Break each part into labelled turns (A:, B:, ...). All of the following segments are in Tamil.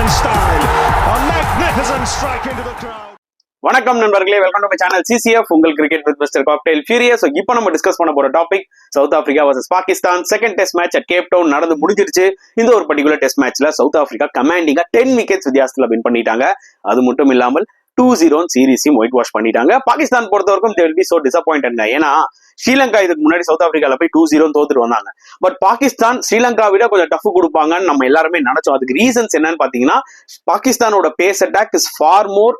A: England style. A magnificent strike into the crowd.
B: வணக்கம் நண்பர்களே, welcome to my channel CCF உங்கள் cricket with mister cocktail furious. இப்போ நம்ம டிஸ்கஸ் பண்ண போற topic South Africa vs Pakistan second test match at Cape Town நடந்து முடிஞ்சிருச்சு. இந்த ஒரு பர்டிகுலர் டெஸ்ட் மேட்ச்ல சவுத் ஆப்பிரிக்கா கமாண்டிங்கா 10 விக்கெட்ஸ் வித்தியாசத்துல வின் பண்ணிட்டாங்க. அது மட்டும் இல்லாமல் 2-0 சீரீஸையும் ஒயிட் வாஷ் பண்ணிட்டாங்க. பாகிஸ்தான் பொறுத்தவரைக்கும் they will be so disappointed. ஏன்னா ஸ்ரீலங்கா இதுக்கு முன்னாடி சவுத் ஆப்பிரிக்கால போய் 2-0 தோத்துட்டு வந்தாங்க. பட் பாகிஸ்தான் ஸ்ரீலங்கா விட கொஞ்சம் டஃப் கொடுப்பாங்கன்னு நம்ம எல்லாருமே நினைச்சோம். அதுக்கு ரீசன்ஸ் என்னன்னு பாத்தீங்கன்னா, பாகிஸ்தானோட pace attack is far more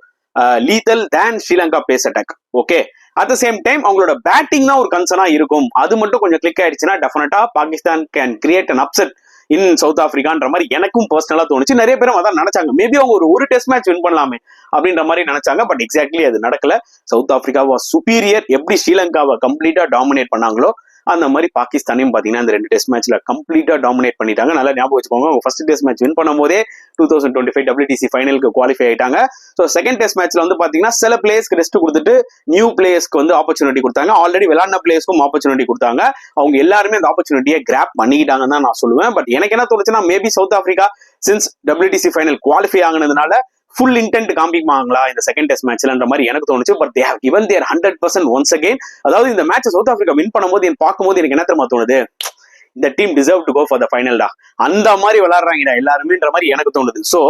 B: lethal than Sri Lanka pace attack. Okay, at the same time அவங்களோட பேட்டிங் தான் ஒரு கன்சர்னா இருக்கும். அது மட்டும் கொஞ்சம் கிளிக் ஆயிடுச்சுன்னா definitely Pakistan can create an upset in south ஆப்பிரிக்கான்ற மாதிரி எனக்கும் பர்சனலா தோணுச்சு. நிறைய பேரும் அதான் நினைச்சாங்க. மேபி அவங்க ஒரு டெஸ்ட் மேட்ச் வின் பண்ணலாமே அப்படின்ற மாதிரி நினைச்சாங்க. பட் எக்ஸாக்ட்லி அது நடக்கல. South Africa was superior. எப்படி ஸ்ரீலங்காவை கம்ப்ளீட்டா டாமினேட் பண்ணாங்களோ அந்த மாதிரி பாகிஸ்தானையும் பாத்தீங்கன்னா இந்த 2 டெஸ்ட் மேட்ச்ல கம்ப்ளீட்டா டாமினேட் பண்ணிட்டாங்க. நல்லா ஞாபகம் வச்சுக்கோங்க, ஃபர்ஸ்ட் டெஸ்ட் மேட்ச் வின் பண்ணும் போதே 2025 WTC ஃபைனலுக்கு குவாலிஃபை ஆயிட்டாங்க. ஸோ செகண்ட் டெஸ்ட் மேட்ச்ல வந்து பாத்தீங்கன்னா சில பிளேயர்ஸ்க்கு ரெஸ்ட் கொடுத்துட்டு நியூ பிளேயர்ஸ்க்கு வந்து ஆப்பர்ச்சுனிட்டி கொடுத்தாங்க. ஆல்ரெடி விளையாடின பிளேயர்ஸ்க்கும் ஆப்பர்ச்சுனிட்டி கொடுத்தாங்க. அவங்க எல்லாருமே அந்த ஆப்பர்ச்சுனிட்டியை கிராப் பண்ணிக்கிட்டாங்கன்னு தான் நான் சொல்லுவேன். பட் எனக்கு என்ன தோணுச்சுன்னா, maybe south Africa since WTC final qualify ஆகினதுனால ஃபுல் இன்டென்ட் காமிப்பாங்களா இந்த செகண்ட் டெஸ்ட் மேட்ச்லன்ற மாதிரி எனக்கு தோணுச்சு. But they have given their 100% once again. அதாவது இந்த மேட்ச் சவுத் ஆப்பிரிக்கா வின் பண்ணும்போது பார்க்கும்போது எனக்கு என்ன தெரியுமா தோணுது, இந்த team deserve to go for the ஃபைனல்டா, அந்த மாதிரி விளையாடுறாங்கடா எல்லாருமேன்ற மாதிரி எனக்கு தோணுது. ஸோ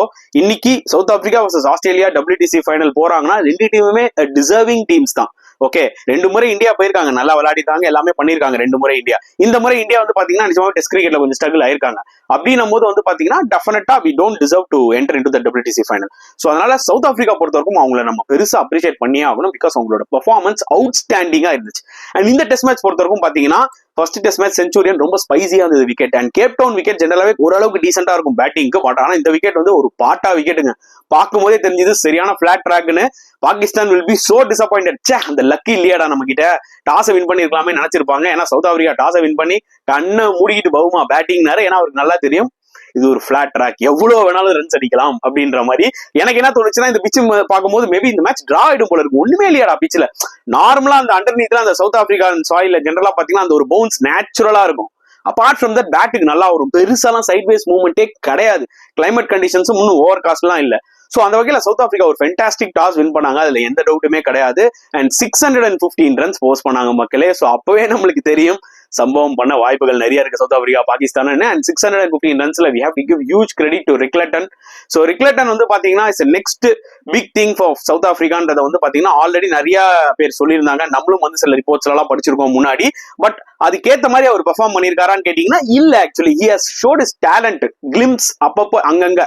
B: இன்னைக்கு south Africa versus Australia WTC final போறாங்கன்னா 2 டீமுமே டிசர்விங் டீம்ஸ் தான். ஓகே, 2 முறை இந்தியா போயிருக்காங்க, நல்லா விளையாடிட்டாங்க, எல்லாமே பண்ணிருக்காங்க. 2 முறை இந்தியா. இந்த முறை இந்தியா வந்து பாத்தீங்கன்னா நிஜமாவே டெஸ்ட் கிரிக்கெட்ல கொஞ்சம் ஸ்ட்ரகிள் ஆயிருக்காங்க. அப்படின்னும் போது வந்து பாத்தீங்கன்னா டெஃபினட்டா we don't deserve to enter into the WTC final. So அதனால சவுத் ஆப்பிரிக்கா பொறுத்தவரைக்கும் அவங்களை நம்ம பெருசா அப்ரிஷியேட் பண்ணியே ஆகணும். பிகாஸ் அவங்களோட பெர்ஃபார்மன்ஸ் அவுட்ஸ்டாண்டிங்கா இருந்துச்சு. அண்ட் இந்த டெஸ்ட் மேட்ச் பொறுத்தவரைக்கும் பாத்தீங்கன்னா ஃபர்ஸ்ட் டெஸ்ட் மேட்ச் செஞ்சுரியன் ரொம்ப ஸ்பைசியா இருந்தது wicket. And Cape Town wicket ஜெனரலாவே ஓரளவுக்கு டீசென்டா இருக்கும் பேட்டிங்க்கு. பட் ஆனா இந்த விக்கெட் வந்து ஒரு பாட்டா விக்கெட்டுங்க. பார்க்கும் போதே தெரிஞ்சது சரியான பிளாட் ட்ராக்னு. Pakistan will be so disappointed. சே, அந்த லக்கி இல்லையாடா நம்ம கிட்ட, டாஸை வின் பண்ணிருக்கலாமே நினைச்சிருப்பாங்க. ஏன்னா சவுத் ஆப்பிரிக்கா டாஸை வின் பண்ணி கண்ணை மூடிக்கிட்டு பவுமா பேட்டிங்னாரு. ஏன்னா அவருக்கு நல்லா தெரியும் இது ஒரு பிளாட் ட்ராக், எவ்வளவு வேணாலும் ரன்ஸ் அடிக்கலாம் அப்படின்ற மாதிரி. எனக்கு என்ன தோணுச்சுன்னா, இந்த பிச்சு பார்க்கும்போது மேபி இந்த மேட்ச் டிரா ஆயிடும் போல இருக்கு. ஒண்ணுமே இல்லையாடா பிச்சில். நார்மலா அந்த அண்டர்நீத்ல அந்த சவுத் ஆப்பிரிக்கன் சாயில ஜெனரலா பாத்தீங்கன்னா அந்த ஒரு பவுன்ஸ் நேச்சுரலா இருக்கும். அப்பார்ட் ஃப்ரம் தட் பேட்டுக்கு நல்லா வரும். பெருசாலாம் சைட்வேஸ் மூவ்மெண்டே கிடையாது. கிளைமேட் கண்டிஷன்ஸும் இன்னும் ஓவர் காஸ்ட்லாம் இல்லை. ஸோ அந்த வகையில சவுத் ஆப்பிரிக்கா ஒரு ஃபென்டாஸ்டிக் டாஸ் வின் பண்ணாங்க. அதுல எந்த டவுட்டுமே கிடையாது. அண்ட் 615 ரன்ஸ் போஸ்ட் பண்ணாங்க மக்களே. ஸோ அப்பவே நம்மளுக்கு தெரியும் சம்பவம் பண்ண வாய்ப்புகள் நிறைய இருக்கு சவுத் ஆப்பிரிக்கா பாகிஸ்தான். அண்ட் 615 ரன்ஸ்ல we have to give huge credit to Rickelton. So Rickelton வந்து பாத்தீங்கன்னா it's next big thing for south ஆப்பிரிக்கான்றதை வந்து பாத்தீங்கன்னா ஆல்ரெடி நிறைய பேர் சொல்லியிருந்தாங்க. நம்மளும் வந்து சில ரிப்போர்ட்ஸ் எல்லாம் படிச்சிருக்கோம் முன்னாடி. பட் அதுக்கேற்ற மாதிரி அவர் பெர்ஃபார்ம் பண்ணியிருக்காரான்னு கேட்டீங்கன்னா இல்ல. Actually he has showed his talent, glimpse அப்பப்போ அங்கங்க.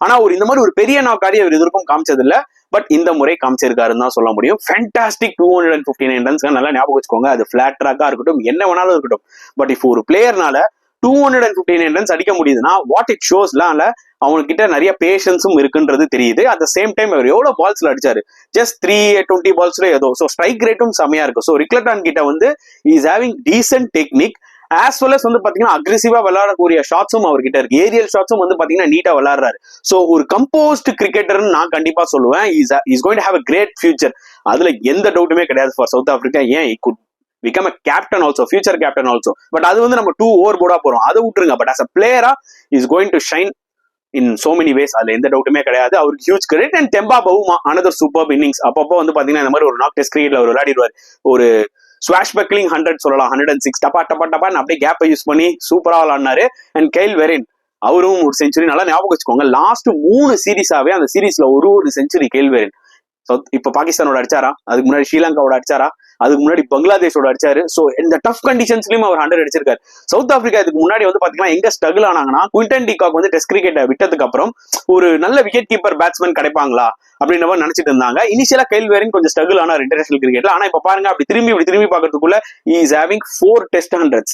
B: ஆனா இந்த மாதிரி ஒரு பெரிய நாக்காடி அவர் எதிர்க்கும் காமிச்சது இல்ல. பட் இந்த முறை காமிச்சிருக்காருன்னு தான் சொல்ல முடியும். Fantastic 259 runs. நல்லா ஞாபகம் வச்சுக்கோங்க, அது பிளாட் ட்ராக்கா இருக்கட்டும், என்ன வேணாலும் இருக்கட்டும். பட் இப்போ ஒரு பிளேயர்னால 259 ரன்ஸ் அடிக்க முடியுதுன்னா வாட் இட் ஷோஸ்லாம் அவங்க கிட்ட நிறைய பேஷன்ஸும் இருக்குன்றது தெரியுது. அட் த சேம் டைம் அவர் எவ்வளவு பால்ஸ்ல அடிச்சாரு, ஜஸ்ட் 320 பால்ஸ்ல ஏதோ. ஸோ ஸ்ட்ரைக் ரேட்டும் செமையா இருக்கு. ஸோ ரிக்லட்டன் கிட்ட வந்து is having decent technique. As well as வந்து பாத்தீங்கன்னா அக்ரெசிவா விளையாடக்கூடிய ஷாட்ஸும் அவர்கிட்ட இருக்கு. ஏரியல் ஷாட்ஸும் வந்து பாத்தீங்கன்னா நீட்டா விளையாடுறாரு. சோ ஒரு கம்போஸ்ட் கிரிக்கெட்டர்னு நான் கண்டிப்பா சொல்லுவேன். Is going to have a great future. அதுல எந்த டவுட்டுமே கிடையாது ஃபார் சவுத் ஆப்பிரிக்கா. ஏன் he could become a captain also, future captain also. But அது வந்து நம்ம 2 ஓவர் போர்டா போறோம், அதை விட்டுருங்க. But as a player is going to shine in so many ways. அதுல எந்த டவுட்டுமே கிடையாது. அவருக்கு ஹியூஜ் கிரெடிட். அண்ட் தெம்பா பவுமா another superb innings. அப்பப்போ வந்து பாத்தீங்கன்னா இந்த மாதிரி ஒரு நாக் டெஸ்ட் கிரிக்கெட்ல அவர் விளையாடிடுவார். ஒரு ஸ்வாஷ் பக்லிங் 100 சொல்லலாம், 106 டப்பா டப்பா டப்பான்னு அப்படியே கேப்பை யூஸ் பண்ணி சூப்பரா விளாடினாரு. அண்ட் கெயில் வெரின் அவரும் ஒரு செஞ்சுரி. நல்லா ஞாபகம் வச்சுக்கோங்க, லாஸ்ட் 3 சீரீஸாவே அந்த சீரீஸ்ல ஒரு செஞ்சுரி கெயில் வெரின். இப்ப பாகிஸ்தானோட அடிச்சாரா, அதுக்கு முன்னாடி ஸ்ரீலங்காவோட அடிச்சாரா, அதுக்கு முன்னாடி பங்களாதேஷோட அடிச்சாரு. சோ இந்த டஃப் கண்டிஷன்ஸ்லயும் அவர் 100 அடிச்சிருக்காரு. சவுத் ஆப்பிரிக்கா இதுக்கு முன்னாடி வந்து பாத்தீங்கன்னா எங்க ஸ்ட்ரகிள் ஆனாங்கன்னா, குவிண்டன் டிகாக் வந்து டெஸ்ட் கிரிக்கெட்டை விட்டதுக்கு அப்புறம் ஒரு நல்ல விக்கெட் கீப்பர் பேட்ஸ்மேன் கிடைப்பாங்களா அப்படின்ற மாதிரி நினைச்சிட்டு இருந்தாங்க. இனிஷியலா கெயில் வெரின் கொஞ்சம் ஸ்ட்ரகிள் ஆனார் இன்டர்நேஷனல் கிரிக்கெட்ல. ஆனா இப்ப பாருங்க, அப்படி திரும்பி பாக்குறதுக்குள்ள he is having 4 test 100s.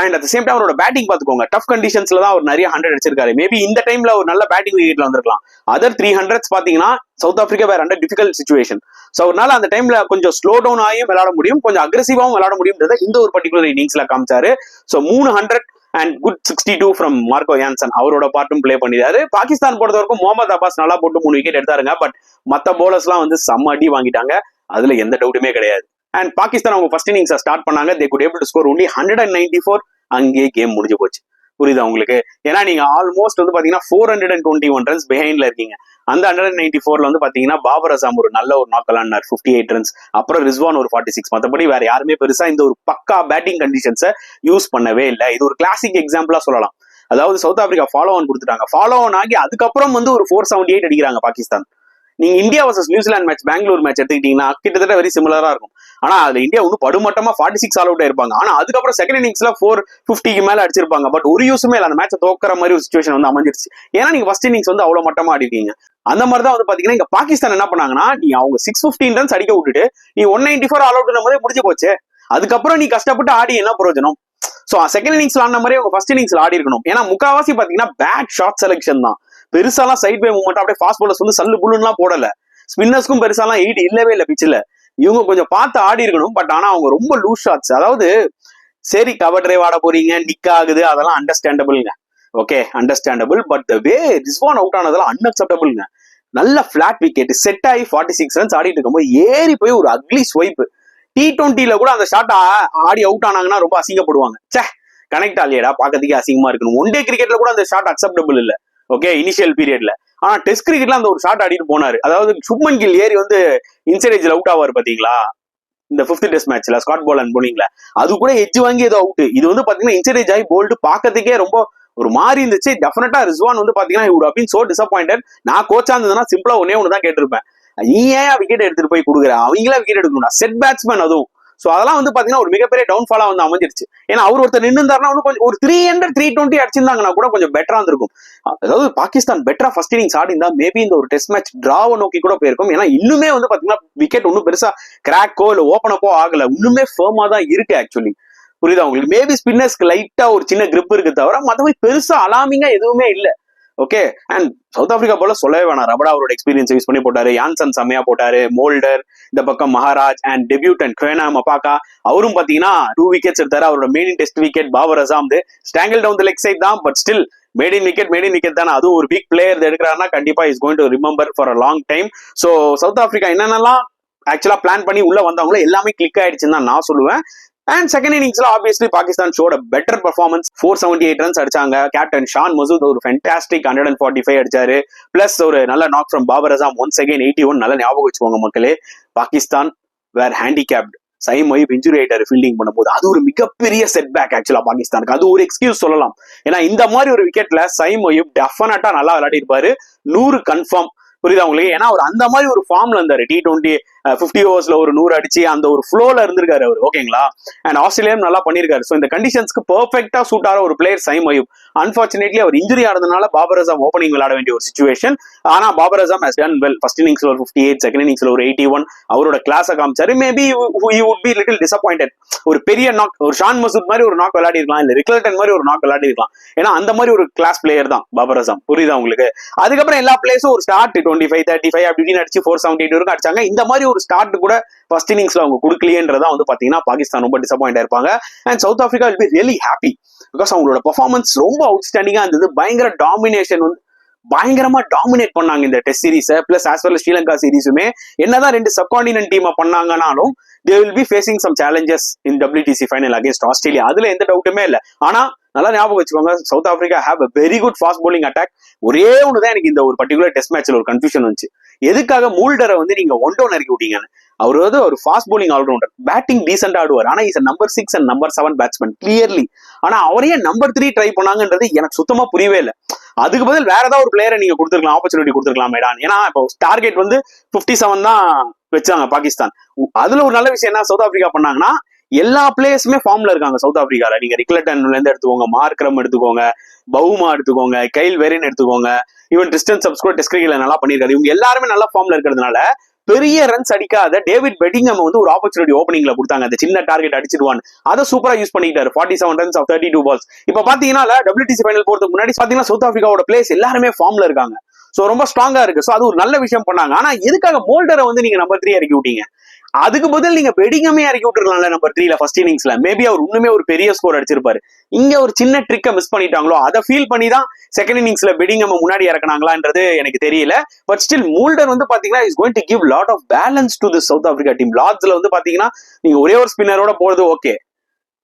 B: And at the same time அவரோட பேட்டிங் பாத்துக்கோங்க, டஃப் கண்டிஷன்ஸ்ல தான் அவர் நிறைய 100 அடிச்சிருக்காரு. மேபி இந்த டைம்ல ஒரு நல்ல பேட்டிங் கிரிக்கெட்ல வந்திருக்கலாம். அதர் 300s பாத்தீங்கன்னா சவுத் ஆப்பிரிக்கா வேற அண்டர் டிஃபிகல்ட் சிச்சுவேஷன். சோ அவரால் அந்த டைம்ல கொஞ்சம் ஸ்லோ டவுன் ஆகியும் விளையாட முடியும், கொஞ்சம் அக்ரெசிவாவும் விளையாட முடியும்ன்றத இந்த ஒரு பர்டிகுலர் இன்னிங்ஸ்ல காமிச்சாரு. So 300 and good 62 from Marco Jansen, அவரோட பார்ட்டும் பிளே பண்ணிட்டாரு. பாகிஸ்தான் பொறுத்த வரைக்கும் முகமது அப்பாஸ் நல்லா போட்டு 3 விக்கெட் எடுத்தாருங்க. பட் மத்த போலர்ஸ் எல்லாம் வந்து செம்ம அடி வாங்கிட்டாங்க, அதுல எந்த டவுட்டுமே கிடையாது. அண்ட் பாகிஸ்தான் அவங்க ஃபர்ஸ்ட் இன்னிங்ஸ் ஸ்டார்ட் பண்ணாங்க. தே good able to score only 194. அங்கே கேம் முடிஞ்சு போச்சு. புரியுதா உங்களுக்கு? ஏன்னா நீங்க ஆல்மோஸ்ட் வந்து பாத்தீங்கன்னா 421 ரன்ஸ் பிஹைண்ட்ல இருக்கீங்க. அந்த 194ல வந்து பாத்தீங்கன்னா பாபர் அசாம் ஒரு நல்ல ஒரு நாக் விளாடினார் 58 ரன்ஸ், அப்புறம் ரிஸ்வான் ஒரு 46. மத்தபடி வேற யாருமே பெருசா இந்த ஒரு பக்கா பேட்டிங் கண்டிஷன்ஸை யூஸ் பண்ணவே இல்லை. இது ஒரு கிளாசிக் எக்ஸாம்பிளா சொல்லலாம். அதாவது சவுத் ஆப்பிரிக்கா ஃபாலோ ஆன் கொடுத்துட்டாங்க, ஃபாலோ ஆன் ஆகி அதுக்கப்புறம் வந்து ஒரு 478 அடிக்கிறாங்க பாகிஸ்தான். நீங்க India versus New Zealand match, Bangalore match எடுத்துக்கிட்டீங்கன்னா கிட்டத்தட்ட வெரி சிமிலரா இருக்கும். ஆனா அதுல இந்தியா வந்து படுமட்டமா 46 ஆல் அவுட் இருப்பாங்க. ஆனா அதுக்கப்புறம் செகண்ட் இன்னிங்ஸ்ல 450க்கு மேல அடிச்சிருப்பாங்க. பட் ஒரு யூஸுமே இல்ல, அந்த மேட்சை தோக்குற மாதிரி ஒரு சிச்சுவேஷன் வந்து அமைஞ்சிருச்சு. ஏன்னா நீங்க ஃபர்ஸ்ட் இன்னிங்ஸ் வந்து அவ்வளவு மட்டமா ஆடிருக்கீங்க. அந்த மாதிரி தான் வந்து பாத்தீங்கன்னா இங்க பாகிஸ்தான் என்ன பண்ணாங்கன்னா, நீ அவங்க 615 ரன்ஸ் அடிக்க விட்டுட்டு நீ 194 ஆல் அவுட் போதே முடிஞ்சு போச்சு. அதுக்கப்புறம் நீ கஷ்டப்பட்டு ஆடி என்ன பிரயோஜனம்? சோ செகண்ட் இன்னிங்ஸ்ல ஆடின மாதிரி அவங்க ஃபர்ஸ்ட் இன்னிங்ஸ்ல ஆடி இருக்கணும். ஏன்னா முக்காவாசி பாத்தீங்கன்னா பேட் ஷாட் செலக்ஷன் தான். பெருசாலாம் சைட் பை மூவ்மெண்ட் அப்படியே ஃபாஸ்ட் பாலர்ஸ் வந்து சல்லு புல்லுலாம் போடல. ஸ்பின்னர்ஸ்க்கும் பெருசாலாம் எயிட் இல்லவே இல்லை பிச்சில். இவங்க கொஞ்சம் பார்த்து ஆடி இருக்கணும். பட் ஆனா அவங்க ரொம்ப லூஸ் ஷாட்ஸ். அதாவது சரி கவர் டிரைவ் ஆட போறீங்க, நிக் ஆகுது, அதெல்லாம் அண்டர்ஸ்டாண்டபிள்ங்க. Okay understandable. But way Rizwan out ஆனதெல்லாம் அன்அக்செப்டபிள்ங்க. நல்ல பிளாட் விக்கெட் செட் ஆகி 46 ரன்ஸ் ஆடிட்டு இருக்கும்போது ஏறி போய் ஒரு அக்லி ஸ்வைப். T20ல கூட அந்த ஷாட் ஆடி அவுட் ஆனாங்கன்னா ரொம்ப அசிங்கப்படுவாங்க. சே கனெக்ட் ஆலியடா, பாக்கிறதுக்கே அசிங்கமா இருக்கணும். ஒன் டே கிரிக்கெட்ல கூட அந்த ஷாட் அக்செப்டபிள் இல்ல. ஓகே இனிஷியல் பீரியட்ல. ஆனா டெஸ்ட் கிரிக்கெட்ல அந்த ஒரு ஷாட் ஆடிட்டு போனாரு. அதாவது சுப்மன் கில் ஏறி வந்து இன்சைட் எட்ஜ்ல அவுட் ஆவாரு பாத்தீங்களா இந்த 5th டெஸ்ட் மேட்ச்ல ஸ்காட் போலண்ட் போலிங்ல, அது கூட எட்ஜ் வாங்கி ஏதோ அவுட். இது வந்து பாத்தீங்கன்னா இன்சைட் எட்ஜ் ஆகி போல்டு பாக்கிறதுக்கே ரொம்ப ஒரு மாதிரி இருந்துச்சு. டெஃபினட்டா ரிஸ்வான் வந்து பாத்தீங்கன்னா he would have been so disappointed. நான் கோச்சா இருந்ததுன்னா சிம்பிளா ஒண்ணு தான் கேட்டிருப்பேன், நீ ஏன் விக்கெட் எடுத்துட்டு போய் கொடுக்குற, அவங்களா விக்கெட் எடுக்கணும், செட் பேட்ஸ்மேன் அதுவும். சோ அதெல்லாம் வந்து பாத்தீங்கன்னா ஒரு மிகப்பெரிய டவுன்ஃபாலா வந்து அமைஞ்சிருச்சு. ஏன்னா அவர் ஒருத்தர் நின்று இருந்தாருன்னா கொஞ்சம் ஒரு 300 320 அடிச்சிருந்தாங்கன்னா கூட கொஞ்சம் பெட்டரா இருந்திருக்கும். அதாவது பாகிஸ்தான் பெட்டரா ஃபர்ஸ்ட் இன்னிங்ஸ் ஆடி இருந்தா மேபி இந்த ஒரு டெஸ்ட் மேட்ச் டிராவை நோக்கி கூட போயிருக்கும். ஏன்னா இன்னுமே வந்து பாத்தீங்கன்னா விக்கெட் ஒன்னும் பெருசா கிராக்கோ இல்ல ஓபன் அப்போ ஆகல, இன்னுமே ஃபேமா தான் இருக்கு ஆக்சுவலி. புரியுதா உங்களுக்கு? மேபி ஸ்பின்னர்ஸ்க்கு லைட்டா ஒரு சின்ன கிரிப் இருக்கு தவிர மத்தபடி பெருசா அலாமிங்கா எதுவுமே இல்ல. ஓகே அண்ட் சவுத் ஆப்பிரிக்கா போல சொல்லவே வேணாம், ரபடா அவரோட எக்ஸ்பீரியன்ஸ் யூஸ் பண்ணி போட்டாரு, யான்சன் செம்மையா போட்டாரு, மோல்டர் இந்த பக்கம் Maharaj and debutant Kwena Maphaka அவரும் பாத்தீங்கன்னா 2 விக்கெட்ஸ் எடுத்தாரு. அவரோட main test wicket Babar Azam strangle down the leg side தான், but still made in wicket தானே. அதுவும் ஒரு பிக் பிளேயர் எடுக்கிறாருன்னா கண்டிப்பா is going to remember for a long time. So south Africa என்னென்னலாம் ஆக்சுவலா பிளான் பண்ணி உள்ள வந்தாங்களோ எல்லாமே கிளிக் ஆயிடுச்சுன்னு தான் நான் சொல்லுவேன். அண்ட் செகண்ட் இன்னிங்ஸ்ல obviously Pakistan showed better performance. 478 runs அடிச்சாங்க. கேப்டன் ஷான் மசூத் ஒரு ஃபென்டாஸ்டிக் 145 அடிச்சாரு. பிளஸ் ஒரு நல்ல knock from Babar Azam once again 81. நல்ல ஞாபகம் வச்சுக்கோங்க மக்களே, Pakistan were handicapped. Saim Ayub injury ஆயிட்டாரு ஃபீல்டிங் பண்ணும்போது, அது ஒரு மிகப்பெரிய செட் பேக் ஆக்சுவலா பாகிஸ்தானுக்கு. அது ஒரு எக்ஸ்கியூஸ் சொல்லலாம். ஏன்னா இந்த மாதிரி ஒரு விக்கெட்ல சைம் அயூப் டெஃபினட்டா நல்லா விளையாடி இருப்பாரு, 100 கன்ஃபார்ம். புரியுதா உங்களுக்கு? ஏன்னா அவர் அந்த மாதிரி ஒரு ஃபார்ம்ல இருந்தாரு. T20 50 ஓவர்ஸ்ல ஒரு 100 அடிச்சு அந்த ஒரு ஃப்ளோல இருந்திருக்காரு அவர். ஓகேங்களா? அண்ட் ஆஸ்திரேலியாவும் நல்லா பண்ணிருக்காரு. ஸோ இந்த கண்டிஷன்ஸ்க்கு பெர்ஃபெக்டா சூட் ஆகிற ஒரு பிளேயர் சைம் அயூப். அன்பார்ச்சுனேட்லி அவர் இன்ஜுரி ஆனதுனால பாபர் அசாம் ஓப்பனிங் விளையாட வேண்டிய ஒரு சிச்சுவேஷன். ஆனா Babar Azam has done well. First இன்னிங்ஸ்ல ஒரு 58, செகண்ட் இன்னிங்ஸ்ல ஒரு 81 அவரோட கிளாஸை காமிச்சாரு. Maybe he would be little disappointed. ஒரு பெரிய நாக், ஒரு ஷான் மசூத் மாதிரி ஒரு நாக் விளையாடி இருக்கலாம், இல்ல ரிக்லர்டன் மாதிரி ஒரு நாக் விளையாடி இருக்கலாம். ஏன்னா அந்த மாதிரி ஒரு கிளாஸ் பிளேயர் தான் பாபர் அசாம். புரியுதா உங்களுக்கு? அதுக்கப்புறம் எல்லா பிளேயர்ஸும் ஒரு ஸ்டார்ட் 25, 35 அப்படின்னு அடிச்சு 478 வரைக்கும் அடிச்சாங்க. இந்த மாதிரி ஒரு ஸ்டார்ட் கூட ஃபர்ஸ்ட் இன்னிங்ஸ்ல அவங்க கொடுக்கலையன்றதா வந்து பாத்தீங்கன்னா பாகிஸ்தான் ரொம்ப டிசப்பாயிண்ட் ஆயிருப்பாங்க. And south Africa will be really happy because அவங்களோட பெர்ஃபார்மன்ஸ் ரொம்ப அவுட்ஸ்டாண்டிங்கா இருந்தது. பயங்கர டாமினேஷன் வந்து பயங்கரமா டாமினேட் பண்ணாங்க இந்த test series plus as well Sri Lanka சீரீஸுமே. என்னதான் 2 சப்கான்டினென்ட் டீமா பண்ணாங்கனாலும் they will be facing some challenges in WTC final against Australia. அதுல எந்த டவுட்டுமே இல்ல. ஆனா நல்லா ஞாபகம் வச்சுக்கோங்க, south Africa have a very good fast bowling attack. ஒரே ஒண்ணுதான் எனக்கு இந்த ஒரு பர்டிகுலர் டெஸ்ட் மேட்ச்ல ஒரு கன்ஃபியூஷன் வந்துச்சு, எதுக்காக மூல்டரை வந்து நீங்க 1 down இறக்கி விட்டீங்கன்னு. அவர் வந்து ஒரு ஃபாஸ்ட் bowling ஆல்ரவுண்டர், பேட்டிங் டீசென்டா ஆடுவார். ஆனா is number 6 and number 7 batsman clearly. ஆனா அவரையே நம்பர் 3 ட்ரை பண்ணாங்கன்றது எனக்கு சுத்தமா புரியவே இல்லை. அதுக்கு பதில் வேற ஏதாவது ஒரு பிளேயரை நீங்க கொடுத்துருக்கலாம், ஆப்பர்ச்சுனிட்டி கொடுத்துருக்கலாம் மேடான். ஏன்னா இப்போ டார்கெட் வந்து 57 தான் வச்சாங்க பாகிஸ்தான். அதுல ஒரு நல்ல விஷயம் என்ன சவுத் ஆப்பிரிக்கா பண்ணாங்கன்னா, எல்லா பிளேயர்ஸுமே ஃபார்ம்ல இருக்காங்க சவுத் ஆப்பிரிக்கால. நீங்க ரிக்லர்டன்ல இருந்து எடுத்துக்கோங்க, மார்க்ரம் எடுத்துக்கோங்க, பவுமா எடுத்துக்கோங்க, கைல் வெரின் எடுத்துக்கோங்க, ஈவன் டிஸ்டன் சப்ஸ்கோ டெஸ்ட் கிரிக்கெட்ல நல்லா பண்ணிருக்காரு. இவங்க எல்லாருமே நல்ல ஃபார்ம்ல இருக்கிறதுனால பெரிய ரன்ஸ் அடிக்காத டேவிட் பெட்டிங்ஹாம் வந்து ஒரு ஆப்பர்ச்சுனிட்டி ஓப்பனிங்ல கொடுத்தாங்க, அந்த சின்ன டார்கெட் அடிச்சிடுவான். அதை சூப்பரா யூஸ் பண்ணிட்டாரு. 47 ரன்ஸ் ஆஃப் 32 பால்ஸ். இப்ப பாத்தீங்கன்னா WTC ஃபைனல் போறதுக்கு முன்னாடி பாத்தீங்கன்னா சவுத் ஆப்பிரிக்காவோட பிளேஸ் எல்லாருமே ஃபார்ம்ல இருக்காங்க. சோ ரொம்ப ஸ்ட்ராங்கா இருக்கு. சோ அது ஒரு நல்ல விஷயம் பண்ணாங்க. ஆனா எதுக்காக மோல்டரை வந்து நீங்க நம்பர் 3 இறக்கி விட்டீங்க? அதுக்கு பதில் நீங்க பெடிங்கமே இறக்கி விட்டுருக்கலாம்ல நம்பர் 3ல ஃபர்ஸ்ட் இன்னிங்ஸ்ல. மேபி அவர் இன்னுமே ஒரு பெரிய ஸ்கோர் அடிச்சிருப்பாரு. இங்க ஒரு சின்ன ட்ரிக்கை மிஸ் பண்ணிட்டாங்களோ, அதை ஃபீல் பண்ணி தான் செகண்ட் இன்னிங்ஸ்ல பெடிங்கம் முன்னாடி இறக்குனாங்களான்றது எனக்கு தெரியல. பட் ஸ்டில் மூல்டர் வந்து பாத்தீங்கன்னா is going to give lot of balance to the south Africa team. லார்ட்ஸ்ல வந்து பாத்தீங்கன்னா நீங்க ஒரே ஒரு ஸ்பின்னரோட போறது ஓகே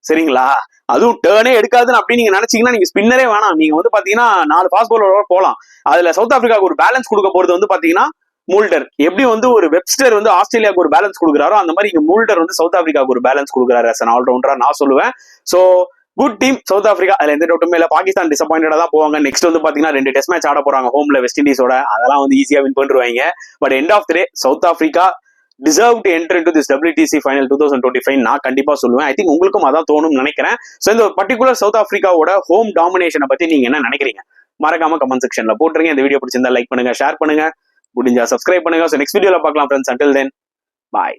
B: சரிங்களா, அதுவும் டேர்னே எடுக்காதுன்னு அப்படி நீங்க நினைச்சீங்கன்னா நீங்க ஸ்பின்னரே வேணாம். நீங்க வந்து பாத்தீங்கன்னா 4 ஃபாஸ்ட் பவுலரோட போலாம். அதுல சவுத் ஆப்பிரிக்காவுக்கு ஒரு பேலன்ஸ் கொடுக்க போறது வந்து பாத்தீங்கன்னா மூல்டர். எப்படி வந்து ஒரு வெப்ஸ்டர் வந்து ஆஸ்திரேலியாவுக்கு ஒரு பேலன்ஸ் கொடுக்குறாரோ அந்த மாதிரி இங்க மூல்டர் வந்து சவுத் ஆப்பிரிக்காவுக்கு ஒரு பேலன்ஸ் கொடுக்குறாரு as an ஆல்ரவுண்டரா நான் சொல்லுவேன். So good team south Africa, அதுல எந்த டவுட்டுமே இல்ல. பாகிஸ்தான் டிசப்பாயிண்டடா தான் போவாங்க. நெக்ஸ்ட் வந்து பாத்தீங்கன்னா 2 டெஸ்ட் மேட்ச் ஆட போறாங்க ஹோம்ல வெஸ்ட் இண்டீஸோட. அதெல்லாம் வந்து ஈஸியா வின் பண்ணிடுவாங்க. But end of the day South Africa deserve to enter into this WTC final 2025 நான் கண்டிப்பா சொல்லுவேன். ஐ திங்க் உங்களுக்கும் அதான் தோணும்னு நினைக்கிறேன். சோ இந்த பர்டிகுலர் சவுத் ஆப்பிரிக்காவோட ஹோம் டாமினேஷனை பத்தி நீங்க என்ன நினைக்கிறீங்க மறக்காம கமெண்ட் செக்ஷன்ல போட்டுருங்க. இந்த வீடியோ பிடிச்சிருந்தா லைக் பண்ணுங்க, ஷேர் பண்ணுங்க, முடிஞ்சா சப்ஸ்கிரைப் பண்ணுங்க. சோ நெக்ஸ்ட் வீடியோல பார்க்கலாம் ஃப்ரெண்ட்ஸ். until then bye.